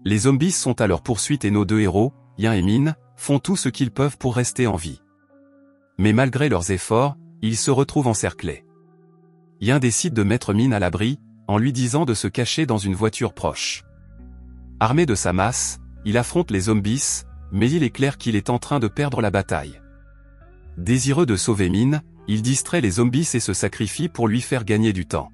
Les zombies sont à leur poursuite et nos deux héros, Yin et Min, font tout ce qu'ils peuvent pour rester en vie. Mais malgré leurs efforts, ils se retrouvent encerclés. Yin décide de mettre Min à l'abri, en lui disant de se cacher dans une voiture proche. Armé de sa masse, il affronte les zombies, mais il est clair qu'il est en train de perdre la bataille. Désireux de sauver Min, il distrait les zombies et se sacrifie pour lui faire gagner du temps.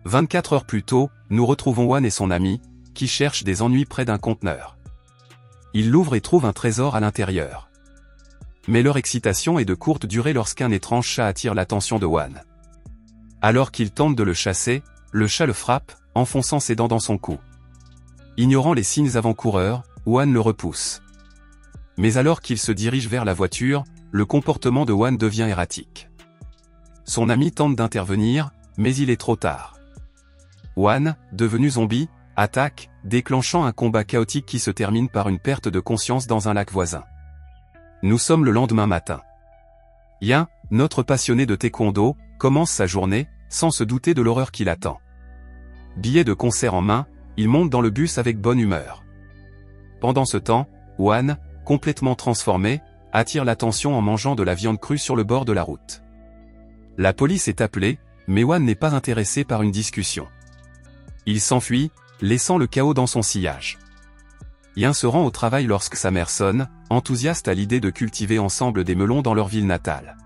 24 heures plus tôt, nous retrouvons Wan et son ami, qui cherchent des ennuis près d'un conteneur. Ils l'ouvrent et trouvent un trésor à l'intérieur. Mais leur excitation est de courte durée lorsqu'un étrange chat attire l'attention de Wan. Alors qu'il tente de le chasser, le chat le frappe, enfonçant ses dents dans son cou. Ignorant les signes avant-coureurs, Wan le repousse. Mais alors qu'il se dirige vers la voiture, le comportement de Wan devient erratique. Son ami tente d'intervenir, mais il est trop tard. Wan, devenu zombie, attaque, déclenchant un combat chaotique qui se termine par une perte de conscience dans un lac voisin. Nous sommes le lendemain matin. Yin, notre passionné de taekwondo, commence sa journée, sans se douter de l'horreur qui l'attend. Billet de concert en main, il monte dans le bus avec bonne humeur. Pendant ce temps, Wan, complètement transformé, attire l'attention en mangeant de la viande crue sur le bord de la route. La police est appelée, mais Wan n'est pas intéressé par une discussion. Il s'enfuit, laissant le chaos dans son sillage. Yin se rend au travail lorsque sa mère sonne, enthousiaste à l'idée de cultiver ensemble des melons dans leur ville natale.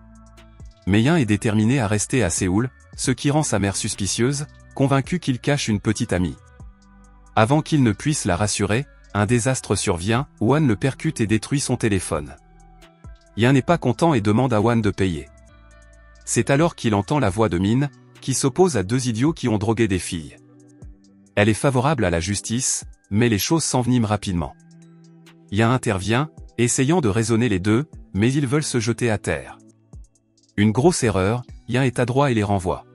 Mais Yin est déterminé à rester à Séoul, ce qui rend sa mère suspicieuse, convaincue qu'il cache une petite amie. Avant qu'il ne puisse la rassurer, un désastre survient, Wan le percute et détruit son téléphone. Yin n'est pas content et demande à Wan de payer. C'est alors qu'il entend la voix de Min, qui s'oppose à deux idiots qui ont drogué des filles. Elle est favorable à la justice, mais les choses s'enveniment rapidement. Yin intervient, essayant de raisonner les deux, mais ils veulent se jeter à terre. Une grosse erreur, Yin est adroit et les renvoie.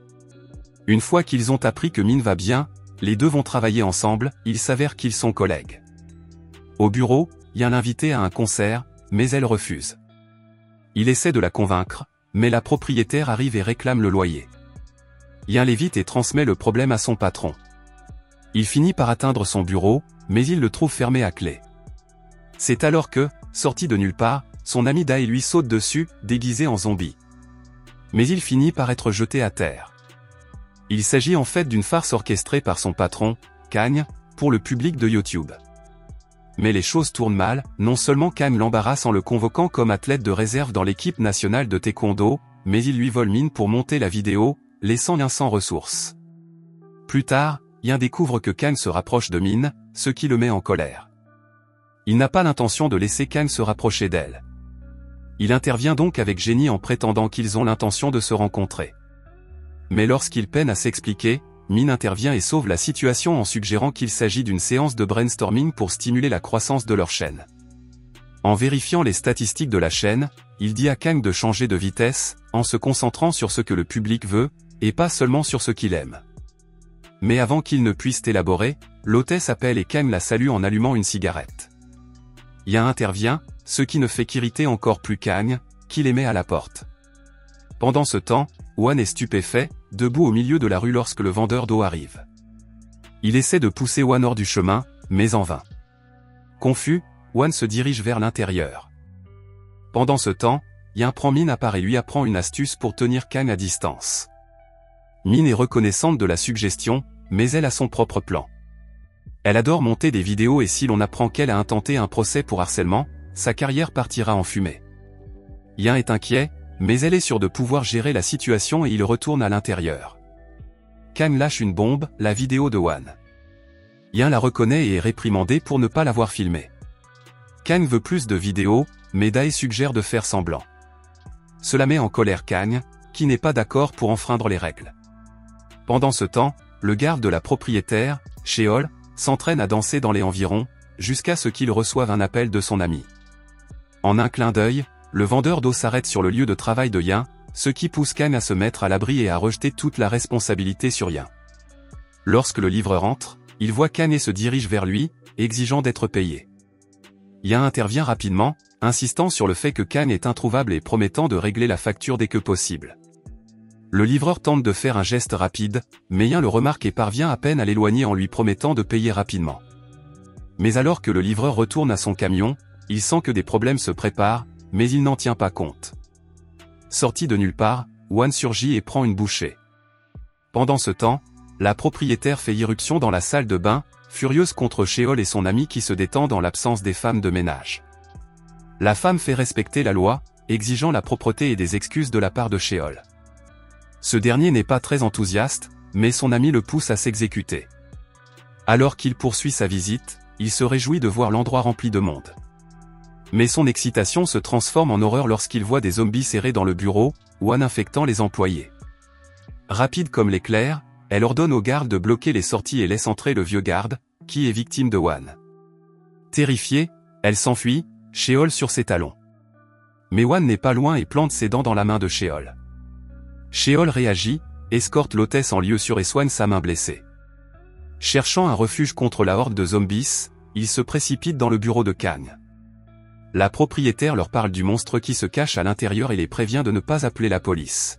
Une fois qu'ils ont appris que Min va bien, les deux vont travailler ensemble, il s'avère qu'ils sont collègues. Au bureau, Yin l'invite à un concert, mais elle refuse. Il essaie de la convaincre, mais la propriétaire arrive et réclame le loyer. Yin l'évite et transmet le problème à son patron. Il finit par atteindre son bureau, mais il le trouve fermé à clé. C'est alors que, sorti de nulle part, son ami Dae lui saute dessus, déguisé en zombie. Mais il finit par être jeté à terre. Il s'agit en fait d'une farce orchestrée par son patron, Kang, pour le public de YouTube. Mais les choses tournent mal, non seulement Kang l'embarrasse en le convoquant comme athlète de réserve dans l'équipe nationale de taekwondo, mais il lui vole Min pour monter la vidéo, laissant Yin sans ressources. Plus tard, Yin découvre que Kang se rapproche de Min, ce qui le met en colère. Il n'a pas l'intention de laisser Kang se rapprocher d'elle. Il intervient donc avec génie en prétendant qu'ils ont l'intention de se rencontrer. Mais lorsqu'il peine à s'expliquer, Min intervient et sauve la situation en suggérant qu'il s'agit d'une séance de brainstorming pour stimuler la croissance de leur chaîne. En vérifiant les statistiques de la chaîne, il dit à Kang de changer de vitesse, en se concentrant sur ce que le public veut, et pas seulement sur ce qu'il aime. Mais avant qu'il ne puisse élaborer, l'hôtesse appelle et Kang la salue en allumant une cigarette. Yin intervient, ce qui ne fait qu'irriter encore plus Kang, qui les met à la porte. Pendant ce temps, Wan est stupéfait, debout au milieu de la rue lorsque le vendeur d'eau arrive. Il essaie de pousser Wan hors du chemin, mais en vain. Confus, Wan se dirige vers l'intérieur. Pendant ce temps, Yin prend Min à part et lui apprend une astuce pour tenir Kang à distance. Min est reconnaissante de la suggestion, mais elle a son propre plan. Elle adore monter des vidéos et si l'on apprend qu'elle a intenté un procès pour harcèlement, sa carrière partira en fumée. Yin est inquiet, mais elle est sûre de pouvoir gérer la situation et il retourne à l'intérieur. Kang lâche une bombe, la vidéo de Wan. Yin la reconnaît et est réprimandé pour ne pas l'avoir filmée. Kang veut plus de vidéos, mais Dae suggère de faire semblant. Cela met en colère Kang, qui n'est pas d'accord pour enfreindre les règles. Pendant ce temps, le garde de la propriétaire, Cheol, s'entraîne à danser dans les environs, jusqu'à ce qu'il reçoive un appel de son ami. En un clin d'œil, le vendeur d'eau s'arrête sur le lieu de travail de Yin, ce qui pousse Kang à se mettre à l'abri et à rejeter toute la responsabilité sur Yin. Lorsque le livreur entre, il voit Kang et se dirige vers lui, exigeant d'être payé. Yin intervient rapidement, insistant sur le fait que Kang est introuvable et promettant de régler la facture dès que possible. Le livreur tente de faire un geste rapide, mais Yin le remarque et parvient à peine à l'éloigner en lui promettant de payer rapidement. Mais alors que le livreur retourne à son camion, il sent que des problèmes se préparent, mais il n'en tient pas compte. Sorti de nulle part, Hwan surgit et prend une bouchée. Pendant ce temps, la propriétaire fait irruption dans la salle de bain, furieuse contre Sheol et son ami qui se détendent en l'absence des femmes de ménage. La femme fait respecter la loi, exigeant la propreté et des excuses de la part de Sheol. Ce dernier n'est pas très enthousiaste, mais son ami le pousse à s'exécuter. Alors qu'il poursuit sa visite, il se réjouit de voir l'endroit rempli de monde. Mais son excitation se transforme en horreur lorsqu'il voit des zombies serrés dans le bureau, Hwan infectant les employés. Rapide comme l'éclair, elle ordonne aux gardes de bloquer les sorties et laisse entrer le vieux garde, qui est victime de Hwan. Terrifiée, elle s'enfuit, Sheol sur ses talons. Mais Hwan n'est pas loin et plante ses dents dans la main de Sheol. Sheol réagit, escorte l'hôtesse en lieu sûr et soigne sa main blessée. Cherchant un refuge contre la horde de zombies, il se précipite dans le bureau de Kang. La propriétaire leur parle du monstre qui se cache à l'intérieur et les prévient de ne pas appeler la police.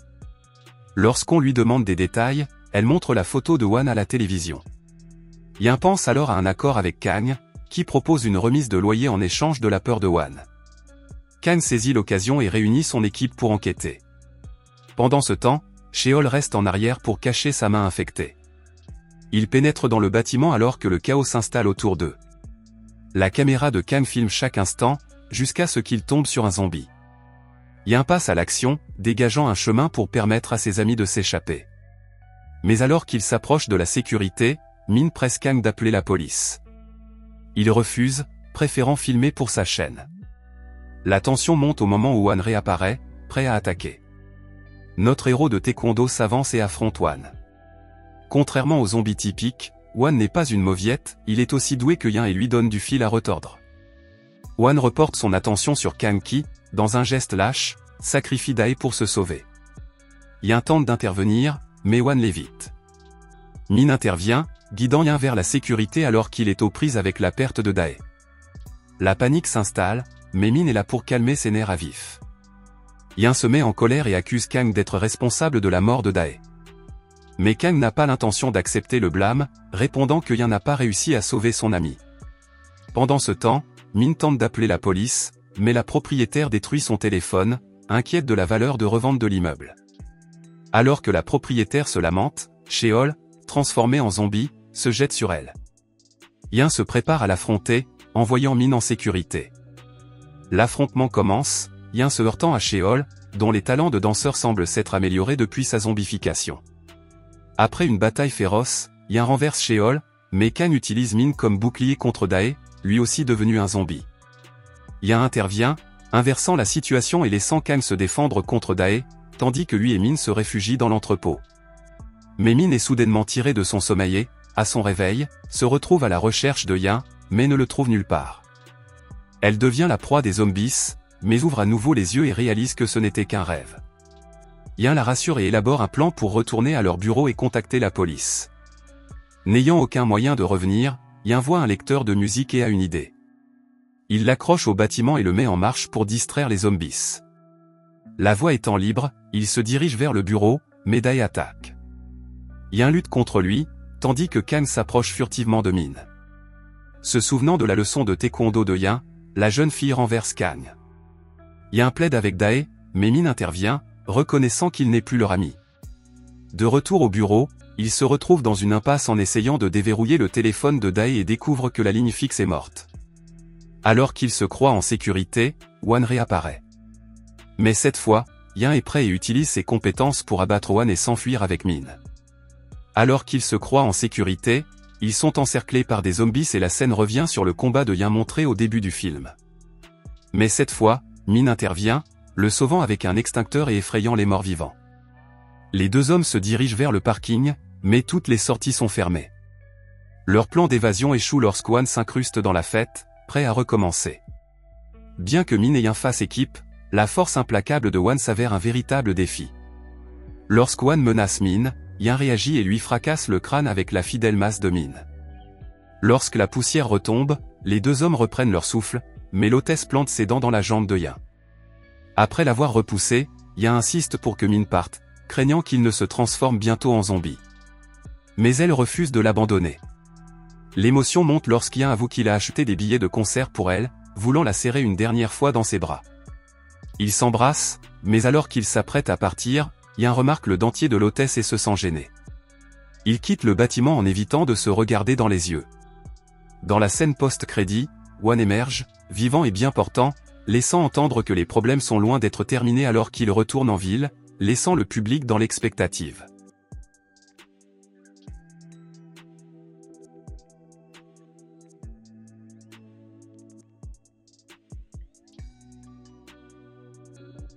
Lorsqu'on lui demande des détails, elle montre la photo de Hwan à la télévision. Yin pense alors à un accord avec Kang, qui propose une remise de loyer en échange de la peur de Hwan. Kang saisit l'occasion et réunit son équipe pour enquêter. Pendant ce temps, Sheol reste en arrière pour cacher sa main infectée. Il pénètre dans le bâtiment alors que le chaos s'installe autour d'eux. La caméra de Kang filme chaque instant, jusqu'à ce qu'il tombe sur un zombie. Yin passe à l'action, dégageant un chemin pour permettre à ses amis de s'échapper. Mais alors qu'il s'approche de la sécurité, Min presse Kang d'appeler la police. Il refuse, préférant filmer pour sa chaîne. La tension monte au moment où Hwan réapparaît, prêt à attaquer. Notre héros de taekwondo s'avance et affronte Hwan. Contrairement aux zombies typiques, Hwan n'est pas une mauviette, il est aussi doué que Yin et lui donne du fil à retordre. Hwan reporte son attention sur Kang qui, dans un geste lâche, sacrifie Dae pour se sauver. Yin tente d'intervenir, mais Hwan l'évite. Min intervient, guidant Yin vers la sécurité alors qu'il est aux prises avec la perte de Dae. La panique s'installe, mais Min est là pour calmer ses nerfs à vif. Yin se met en colère et accuse Kang d'être responsable de la mort de Dae. Mais Kang n'a pas l'intention d'accepter le blâme, répondant que Yin n'a pas réussi à sauver son ami. Pendant ce temps, Min tente d'appeler la police, mais la propriétaire détruit son téléphone, inquiète de la valeur de revente de l'immeuble. Alors que la propriétaire se lamente, Sheol, transformé en zombie, se jette sur elle. Yin se prépare à l'affronter, envoyant Min en sécurité. L'affrontement commence, Yin se heurtant à Sheol, dont les talents de danseur semblent s'être améliorés depuis sa zombification. Après une bataille féroce, Yin renverse Sheol, mais Kang utilise Min comme bouclier contre Dae, lui aussi devenu un zombie. Yin intervient, inversant la situation et laissant Kang se défendre contre Dae, tandis que lui et Min se réfugient dans l'entrepôt. Mais Min est soudainement tiré de son sommeil et, à son réveil, se retrouve à la recherche de Yin, mais ne le trouve nulle part. Elle devient la proie des zombies, mais ouvre à nouveau les yeux et réalise que ce n'était qu'un rêve. Yin la rassure et élabore un plan pour retourner à leur bureau et contacter la police. N'ayant aucun moyen de revenir, Yin voit un lecteur de musique et a une idée. Il l'accroche au bâtiment et le met en marche pour distraire les zombies. La voie étant libre, il se dirige vers le bureau, mais Dae attaque. Yin lutte contre lui, tandis que Kang s'approche furtivement de Min. Se souvenant de la leçon de taekwondo de Yin, la jeune fille renverse Kang. Yin plaide avec Dae, mais Min intervient, reconnaissant qu'il n'est plus leur ami. De retour au bureau, il se retrouve dans une impasse en essayant de déverrouiller le téléphone de Dae et découvre que la ligne fixe est morte. Alors qu'il se croit en sécurité, Hwan réapparaît. Mais cette fois, Yin est prêt et utilise ses compétences pour abattre Hwan et s'enfuir avec Min. Alors qu'ils se croient en sécurité, ils sont encerclés par des zombies et la scène revient sur le combat de Yin montré au début du film. Mais cette fois, Min intervient, le sauvant avec un extincteur et effrayant les morts vivants. Les deux hommes se dirigent vers le parking, mais toutes les sorties sont fermées. Leur plan d'évasion échoue lorsqu'Hwan s'incruste dans la fête, prêt à recommencer. Bien que Min et Yin fassent équipe, la force implacable de Hwan s'avère un véritable défi. Lorsqu'Hwan menace Min, Yin réagit et lui fracasse le crâne avec la fidèle masse de Min. Lorsque la poussière retombe, les deux hommes reprennent leur souffle, mais l'hôtesse plante ses dents dans la jambe de Yin. Après l'avoir repoussé, Yin insiste pour que Min parte, craignant qu'il ne se transforme bientôt en zombie. Mais elle refuse de l'abandonner. L'émotion monte lorsqu'Yin avoue qu'il a acheté des billets de concert pour elle, voulant la serrer une dernière fois dans ses bras. Ils s'embrassent, mais alors qu'ils s'apprêtent à partir, Yin remarque le dentier de l'hôtesse et se sent gêné. Il quitte le bâtiment en évitant de se regarder dans les yeux. Dans la scène post-crédit, Wan émerge, vivant et bien portant, laissant entendre que les problèmes sont loin d'être terminés alors qu'il retourne en ville, laissant le public dans l'expectative.